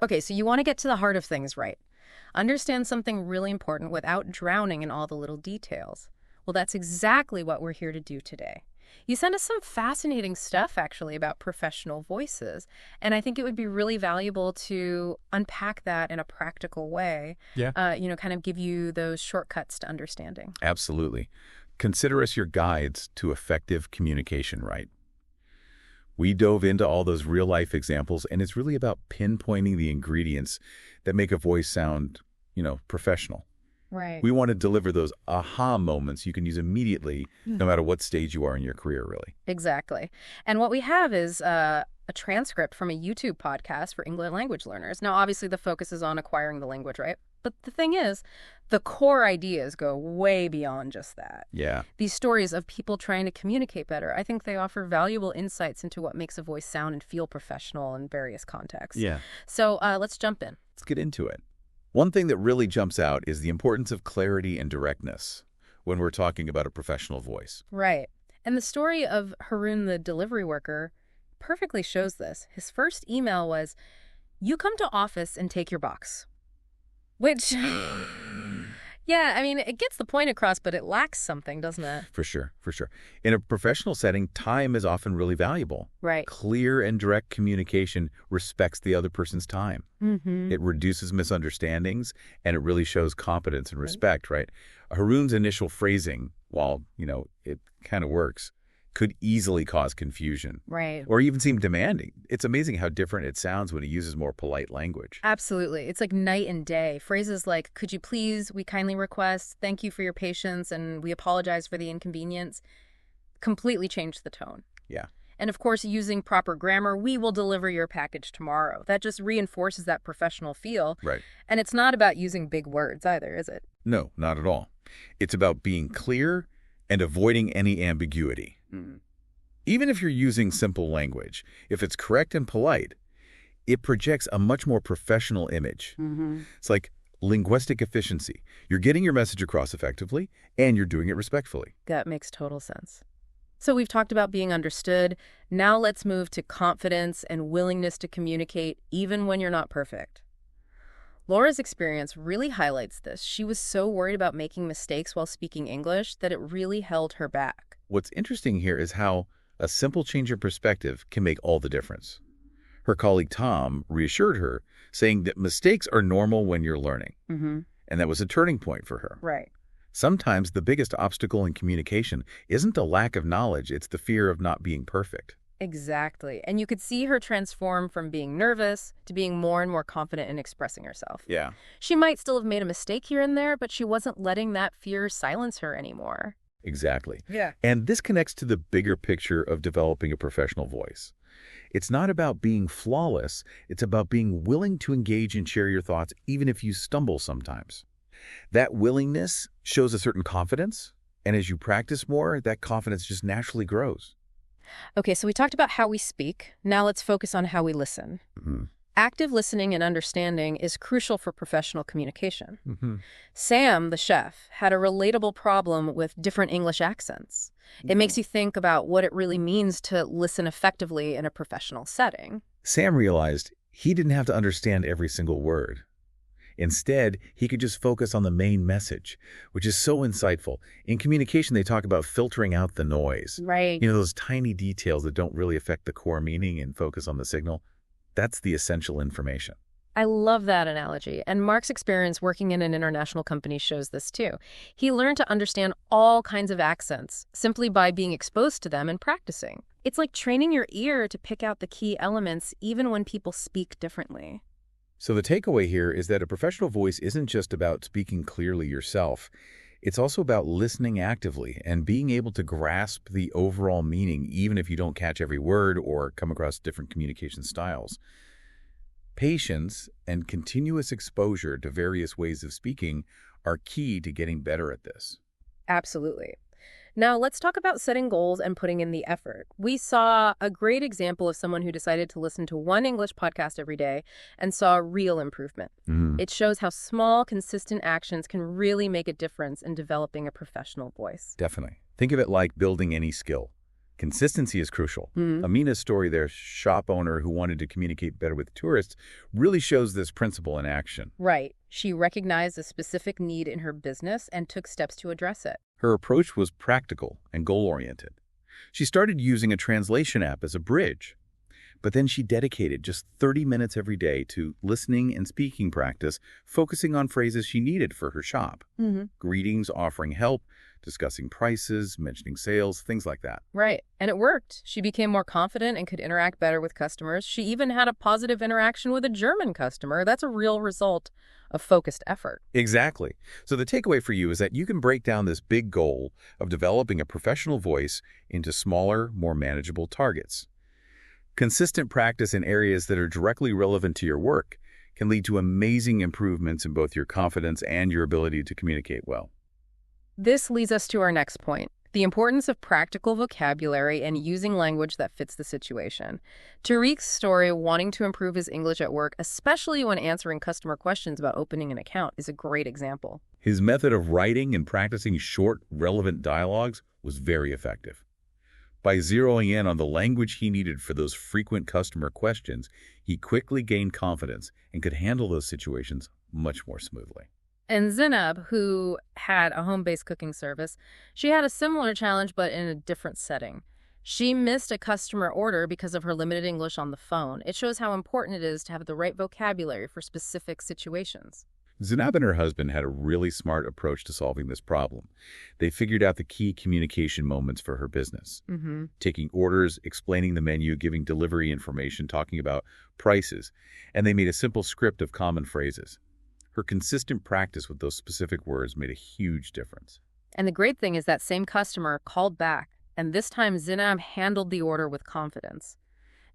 Okay, so you want to get to the heart of things, right? Understand something really important without drowning in all the little details. Well, that's exactly what we're here to do today. You sent us some fascinating stuff, actually, about professional voices, and I think it would be really valuable to unpack that in a practical way, Yeah. kind of give you those shortcuts to understanding. Absolutely. Consider us your guides to effective communication, right? We dove into all those real-life examples, and it's really about pinpointing the ingredients that make a voice sound, professional. Right. We want to deliver those aha moments you can use immediately, no matter what stage you are in your career, really. Exactly. And what we have is a transcript from a YouTube podcast for English language learners. Now, obviously, the focus is on acquiring the language, right? But the thing is, the core ideas go way beyond just that. Yeah. These stories of people trying to communicate better, I think they offer valuable insights into what makes a voice sound and feel professional in various contexts. Yeah. So let's jump in. Let's get into it. One thing that really jumps out is the importance of clarity and directness when we're talking about a professional voice. Right. And the story of Haroon, the delivery worker, perfectly shows this. His first email was, "You come to office and take your box." Which, yeah, I mean, it gets the point across, but it lacks something, doesn't it? For sure, for sure. In a professional setting, time is often really valuable. Right. Clear and direct communication respects the other person's time. Mm-hmm. It reduces misunderstandings, and it really shows competence and respect, right? Haroon's initial phrasing, while, it kind of works, could easily cause confusion Right. or even seem demanding. It's amazing how different it sounds when he uses more polite language. Absolutely. It's like night and day. Phrases like, "Could you please, we kindly request, thank you for your patience, and we apologize for the inconvenience," completely changed the tone. Yeah. And of course, using proper grammar, "We will deliver your package tomorrow." That just reinforces that professional feel. Right. And it's not about using big words either, is it? No, not at all. It's about being clear and avoiding any ambiguity. Even if you're using simple language, if it's correct and polite, it projects a much more professional image. It's like linguistic efficiency. You're getting your message across effectively, and you're doing it respectfully. That makes total sense. So we've talked about being understood. Now let's move to confidence and willingness to communicate even when you're not perfect. Laura's experience really highlights this. She was so worried about making mistakes while speaking English that it really held her back. What's interesting here is how a simple change of perspective can make all the difference. Her colleague Tom reassured her, saying that mistakes are normal when you're learning. And that was a turning point for her. Right. Sometimes the biggest obstacle in communication isn't a lack of knowledge, it's the fear of not being perfect. Exactly. And you could see her transform from being nervous to being more and more confident in expressing herself. Yeah. She might still have made a mistake here and there, but she wasn't letting that fear silence her anymore. Exactly. Yeah. And this connects to the bigger picture of developing a professional voice. It's not about being flawless, it's about being willing to engage and share your thoughts even if you stumble sometimes. That willingness shows a certain confidence, and as you practice more, that confidence just naturally grows. Okay, so we talked about how we speak. Now let's focus on how we listen. Active listening and understanding is crucial for professional communication. Sam, the chef, had a relatable problem with different English accents. It makes you think about what it really means to listen effectively in a professional setting. Sam realized he didn't have to understand every single word. Instead, he could just focus on the main message, which is so insightful. In communication, they talk about filtering out the noise. Right. Those tiny details that don't really affect the core meaning and focus on the signal. That's the essential information. I love that analogy. And Mark's experience working in an international company shows this too. He learned to understand all kinds of accents simply by being exposed to them and practicing. It's like training your ear to pick out the key elements even when people speak differently. So the takeaway here is that a professional voice isn't just about speaking clearly yourself. It's also about listening actively and being able to grasp the overall meaning, even if you don't catch every word or come across different communication styles. Patience and continuous exposure to various ways of speaking are key to getting better at this. Absolutely. Now, let's talk about setting goals and putting in the effort. We saw a great example of someone who decided to listen to one English podcast every day and saw real improvement. It shows how small, consistent actions can really make a difference in developing a professional voice. Definitely. Think of it like building any skill. Consistency is crucial. Amina's story, their shop owner who wanted to communicate better with tourists, really shows this principle in action. Right. She recognized a specific need in her business and took steps to address it. Her approach was practical and goal-oriented. She started using a translation app as a bridge. But then she dedicated just 30 minutes every day to listening and speaking practice, focusing on phrases she needed for her shop. Greetings, offering help, discussing prices, mentioning sales, things like that. Right. And it worked. She became more confident and could interact better with customers. She even had a positive interaction with a German customer. That's a real result of focused effort. Exactly. So the takeaway for you is that you can break down this big goal of developing a professional voice into smaller, more manageable targets. Consistent practice in areas that are directly relevant to your work can lead to amazing improvements in both your confidence and your ability to communicate well. This leads us to our next point, the importance of practical vocabulary and using language that fits the situation. Tariq's story, wanting to improve his English at work, especially when answering customer questions about opening an account, is a great example. His method of writing and practicing short, relevant dialogues was very effective. By zeroing in on the language he needed for those frequent customer questions, he quickly gained confidence and could handle those situations much more smoothly. And Zainab, who had a home-based cooking service, she had a similar challenge but in a different setting. She missed a customer order because of her limited English on the phone. It shows how important it is to have the right vocabulary for specific situations. Zainab and her husband had a really smart approach to solving this problem. They figured out the key communication moments for her business. Taking orders, explaining the menu, giving delivery information, talking about prices, and they made a simple script of common phrases. Her consistent practice with those specific words made a huge difference. And the great thing is that same customer called back, and this time Zainab handled the order with confidence.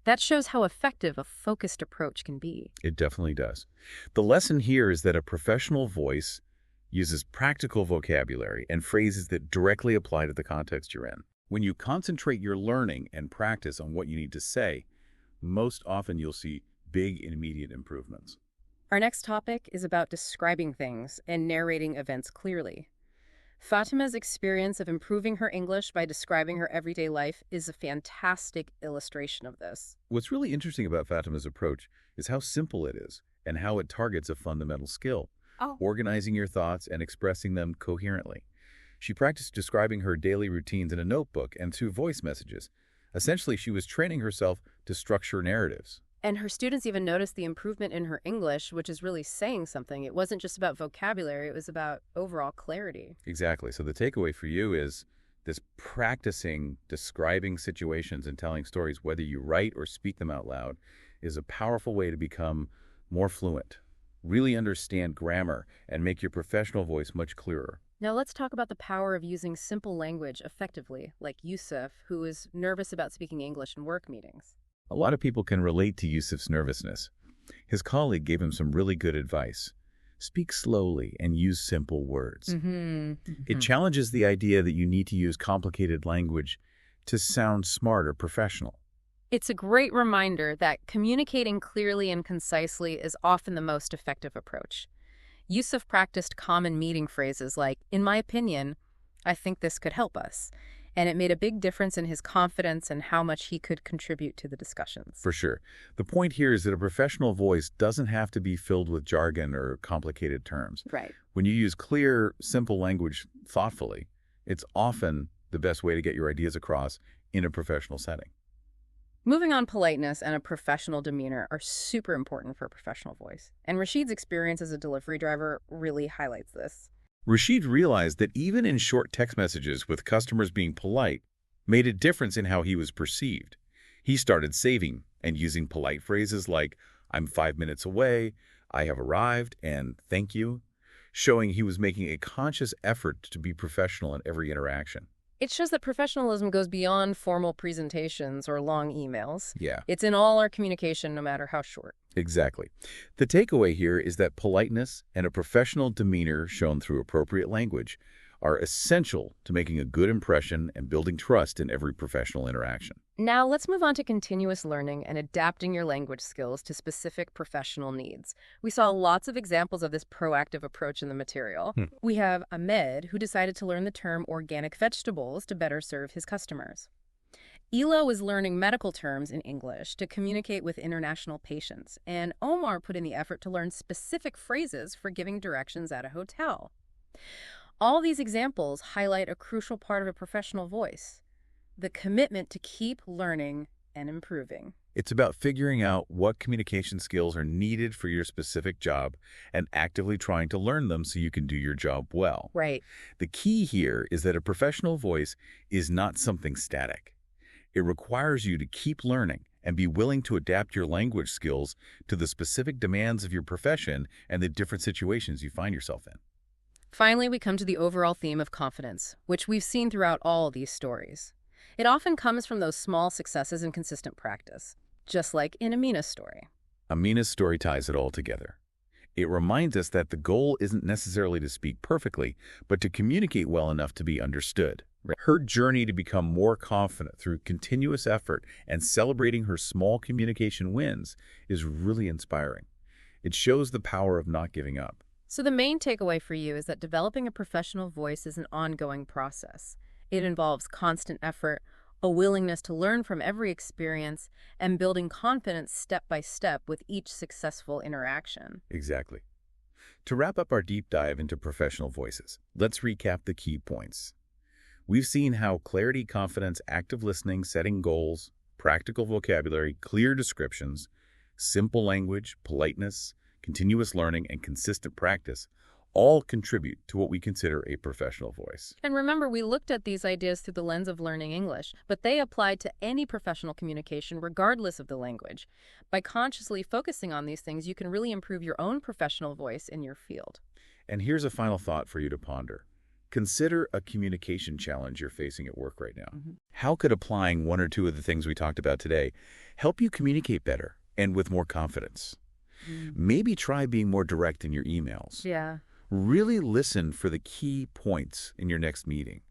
That shows how effective a focused approach can be. It definitely does. The lesson here is that a professional voice uses practical vocabulary and phrases that directly apply to the context you're in. When you concentrate your learning and practice on what you need to say, most often you'll see big and immediate improvements. Our next topic is about describing things and narrating events clearly. Fatima's experience of improving her English by describing her everyday life is a fantastic illustration of this. What's really interesting about Fatima's approach is how simple it is and how it targets a fundamental skill, organizing your thoughts and expressing them coherently. She practiced describing her daily routines in a notebook and through voice messages. Essentially, she was training herself to structure narratives. And her students even noticed the improvement in her English, which is really saying something. It wasn't just about vocabulary, it was about overall clarity. Exactly. So the takeaway for you is this practicing describing situations and telling stories, whether you write or speak them out loud, is a powerful way to become more fluent, really understand grammar, and make your professional voice much clearer. Now let's talk about the power of using simple language effectively, like Yusuf, who is nervous about speaking English in work meetings. A lot of people can relate to Yusuf's nervousness. His colleague gave him some really good advice. Speak slowly and use simple words. It challenges the idea that you need to use complicated language to sound smart or professional. It's a great reminder that communicating clearly and concisely is often the most effective approach. Yusuf practiced common meeting phrases like, "In my opinion, I think this could help us." And it made a big difference in his confidence and how much he could contribute to the discussions. For sure. The point here is that a professional voice doesn't have to be filled with jargon or complicated terms. Right. When you use clear, simple language thoughtfully, it's often the best way to get your ideas across in a professional setting. Moving on, politeness and a professional demeanor are super important for a professional voice. And Rashid's experience as a delivery driver really highlights this. Rashid realized that even in short text messages with customers being polite made a difference in how he was perceived. He started saving and using polite phrases like, "I'm 5 minutes away," "I have arrived," and "thank you," showing he was making a conscious effort to be professional in every interaction. It shows that professionalism goes beyond formal presentations or long emails. Yeah. It's in all our communication, no matter how short. Exactly. The takeaway here is that politeness and a professional demeanor shown through appropriate language are essential to making a good impression and building trust in every professional interaction. Now, let's move on to continuous learning and adapting your language skills to specific professional needs. We saw lots of examples of this proactive approach in the material. We have Ahmed, who decided to learn the term organic vegetables to better serve his customers. Elo is learning medical terms in English to communicate with international patients, and Omar put in the effort to learn specific phrases for giving directions at a hotel. All these examples highlight a crucial part of a professional voice: the commitment to keep learning and improving. It's about figuring out what communication skills are needed for your specific job and actively trying to learn them so you can do your job well. Right. The key here is that a professional voice is not something static. It requires you to keep learning and be willing to adapt your language skills to the specific demands of your profession and the different situations you find yourself in. Finally, we come to the overall theme of confidence, which we've seen throughout all these stories. It often comes from those small successes and consistent practice, just like in Amina's story. Amina's story ties it all together. It reminds us that the goal isn't necessarily to speak perfectly, but to communicate well enough to be understood. Her journey to become more confident through continuous effort and celebrating her small communication wins is really inspiring. It shows the power of not giving up. So the main takeaway for you is that developing a professional voice is an ongoing process. It involves constant effort, a willingness to learn from every experience, and building confidence step by step with each successful interaction. Exactly. To wrap up our deep dive into professional voices, let's recap the key points. We've seen how clarity, confidence, active listening, setting goals, practical vocabulary, clear descriptions, simple language, politeness, continuous learning, and consistent practice all contribute to what we consider a professional voice. And remember, we looked at these ideas through the lens of learning English, but they apply to any professional communication regardless of the language. By consciously focusing on these things, you can really improve your own professional voice in your field. And here's a final thought for you to ponder. Consider a communication challenge you're facing at work right now. How could applying one or two of the things we talked about today help you communicate better and with more confidence? Maybe try being more direct in your emails. Yeah. Really listen for the key points in your next meeting,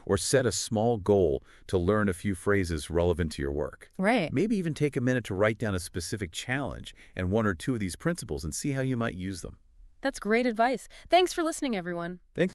or set a small goal to learn a few phrases relevant to your work. Right. Maybe even take a minute to write down a specific challenge and one or two of these principles and see how you might use them. That's great advice. Thanks for listening, everyone. Thanks.